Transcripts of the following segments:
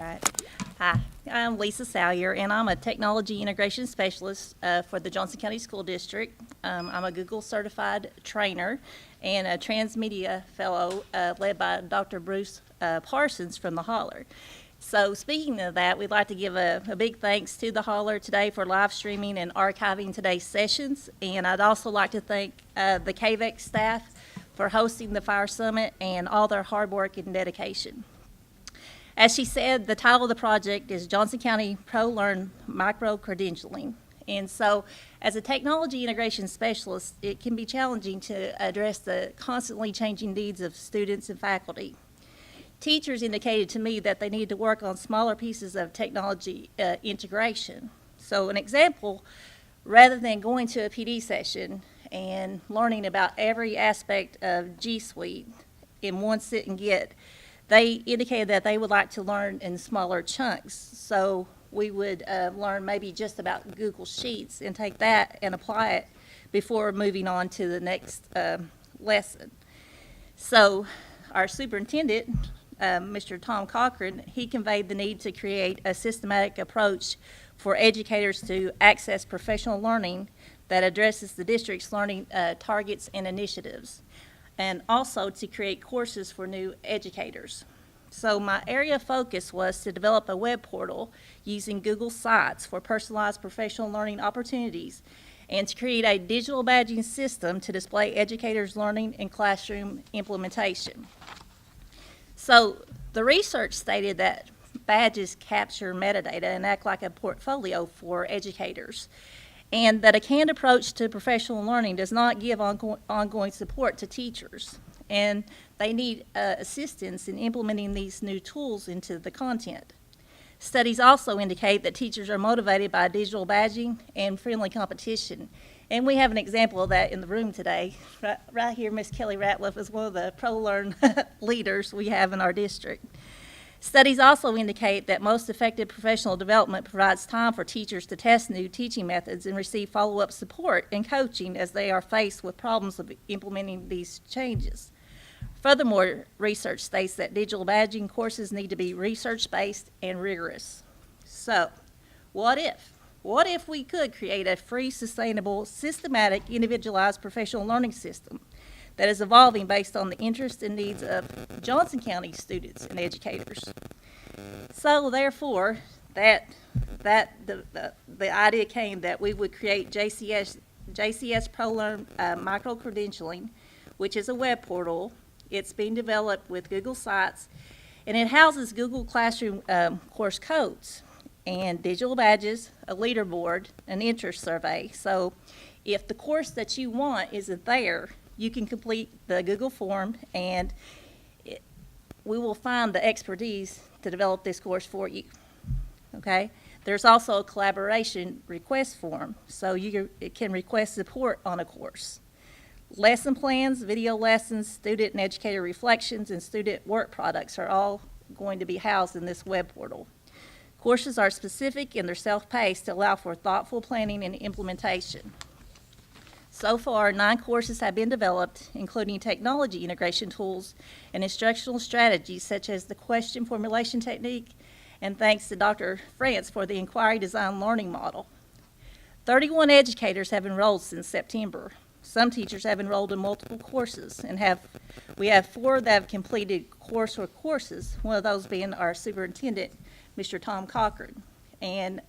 Right. Hi, I'm Lisa Salyer, and I'm a technology integration specialist for the Johnson County School District. I'm a Google certified trainer and a transmedia fellow led by Dr. Bruce Parsons from the Holler. So speaking of that, we'd like to give a big thanks to the Holler today for live streaming and archiving today's sessions. And I'd also like to thank the KVEX staff for hosting the Fire Summit and all their hard work and dedication. As she said, the title of the project is Johnson County ProLearn Micro-Credentialing. And so as a technology integration specialist, it can be challenging to address the constantly changing needs of students and faculty. Teachers indicated to me that they need to work on smaller pieces of technology integration. So an example, rather than going to a PD session and learning about every aspect of G Suite in one sit and get, they indicated that they would like to learn in smaller chunks. So we would learn maybe just about Google Sheets and take that and apply it before moving on to the next lesson. So our superintendent, Mr. Tom Cochran, he conveyed the need to create a systematic approach for educators to access professional learning that addresses the district's learning targets and initiatives, and also to create courses for new educators. So my area of focus was to develop a web portal using Google Sites for personalized professional learning opportunities and to create a digital badging system to display educators' learning and classroom implementation. So the research stated that badges capture metadata and act like a portfolio for educators, and that a canned approach to professional learning does not give ongoing support to teachers, and they need assistance in implementing these new tools into the content. Studies also indicate that teachers are motivated by digital badging and friendly competition, and we have an example of that in the room today. Right here, Miss Kelly Ratliff is one of the ProLearn leaders we have in our district. Studies also indicate that most effective professional development provides time for teachers to test new teaching methods and receive follow-up support and coaching as they are faced with problems of implementing these changes. Furthermore, research states that digital badging courses need to be research-based and rigorous. So, what if? What if we could create a free, sustainable, systematic, individualized professional learning system that is evolving based on the interests and needs of Johnson County students and educators? So therefore, the idea came that we would create JCS ProLearn Micro-Credentialing, which is a web portal. It's being developed with Google Sites, and it houses Google Classroom course codes and digital badges, a leaderboard, an interest survey. So if the course that you want isn't there, you can complete the Google form, and we will find the expertise to develop this course for you, okay? There's also a collaboration request form, so you can request support on a course. Lesson plans, video lessons, student and educator reflections, and student work products are all going to be housed in this web portal. Courses are specific and they're self-paced to allow for thoughtful planning and implementation. So far, 9 courses have been developed, including technology integration tools and instructional strategies such as the question formulation technique, and thanks to Dr. France for the inquiry design learning model. 31 educators have enrolled since September. Some teachers have enrolled in multiple courses, and we have 4 that have completed course or courses, one of those being our superintendent, Mr. Tom Cochran, and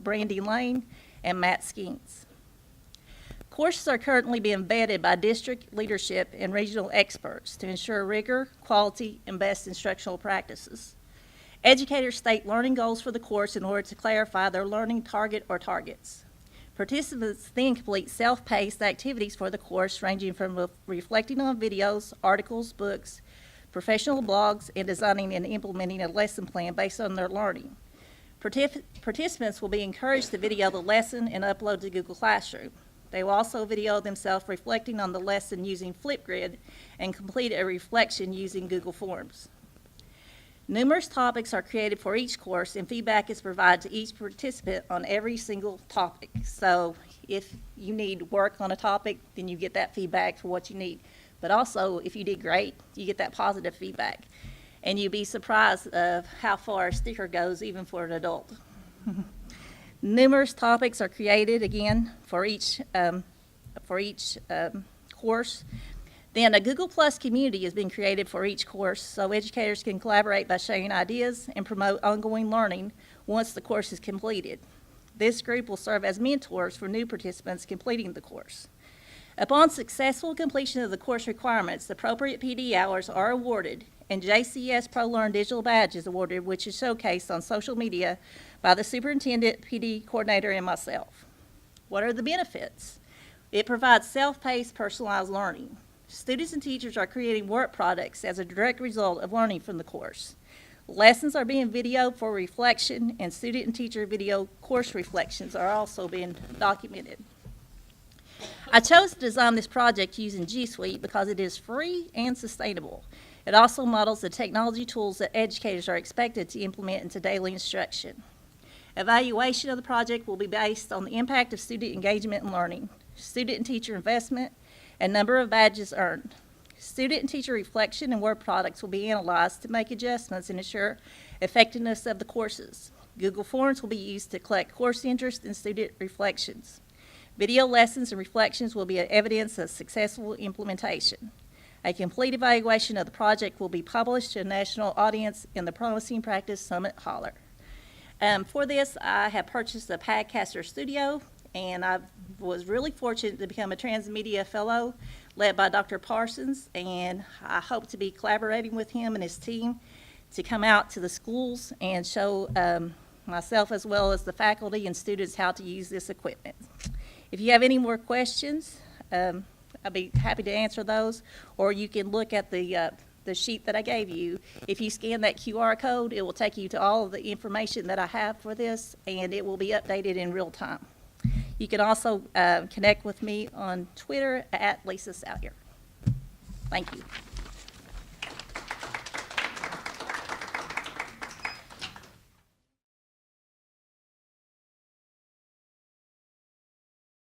Brandy Lane and Matt Skeens. Courses are currently being vetted by district leadership and regional experts to ensure rigor, quality, and best instructional practices. Educators state learning goals for the course in order to clarify their learning target or targets. Participants then complete self-paced activities for the course, ranging from reflecting on videos, articles, books, professional blogs, and designing and implementing a lesson plan based on their learning. Participants will be encouraged to video the lesson and upload to Google Classroom. They will also video themselves reflecting on the lesson using Flipgrid and complete a reflection using Google Forms. Numerous topics are created for each course, and feedback is provided to each participant on every single topic. So if you need work on a topic, then you get that feedback for what you need. But also, if you did great, you get that positive feedback. and you'd be surprised of how far a sticker goes even for an adult. Numerous topics are created again for each course. Then a Google Plus community has been created for each course so educators can collaborate by sharing ideas and promote ongoing learning once the course is completed. This group will serve as mentors for new participants completing the course. Upon successful completion of the course requirements, the appropriate PD hours are awarded and JCS ProLearn digital badge is awarded, which is showcased on social media by the superintendent, PD coordinator, and myself. What are the benefits? It provides self-paced, personalized learning. Students and teachers are creating work products as a direct result of learning from the course. Lessons are being videoed for reflection, and student and teacher video course reflections are also being documented. I chose to design this project using G Suite because it is free and sustainable. It also models the technology tools that educators are expected to implement into daily instruction. Evaluation of the project will be based on the impact of student engagement and learning, student and teacher investment, and number of badges earned. Student and teacher reflection and work products will be analyzed to make adjustments and ensure effectiveness of the courses. Google Forms will be used to collect course interest and student reflections. Video lessons and reflections will be evidence of successful implementation. A complete evaluation of the project will be published to a national audience in the Promising Practice Summit Holler. For this, I have purchased a Padcaster Studio, and I was really fortunate to become a Transmedia Fellow led by Dr. Parsons, and I hope to be collaborating with him and his team to come out to the schools and show myself as well as the faculty and students how to use this equipment. If you have any more questions, I'd be happy to answer those, or you can look at the sheet that I gave you. If you scan that QR code, it will take you to all of the information that I have for this, and it will be updated in real time. You can also connect with me on Twitter at Lisa Salyer. Thank you.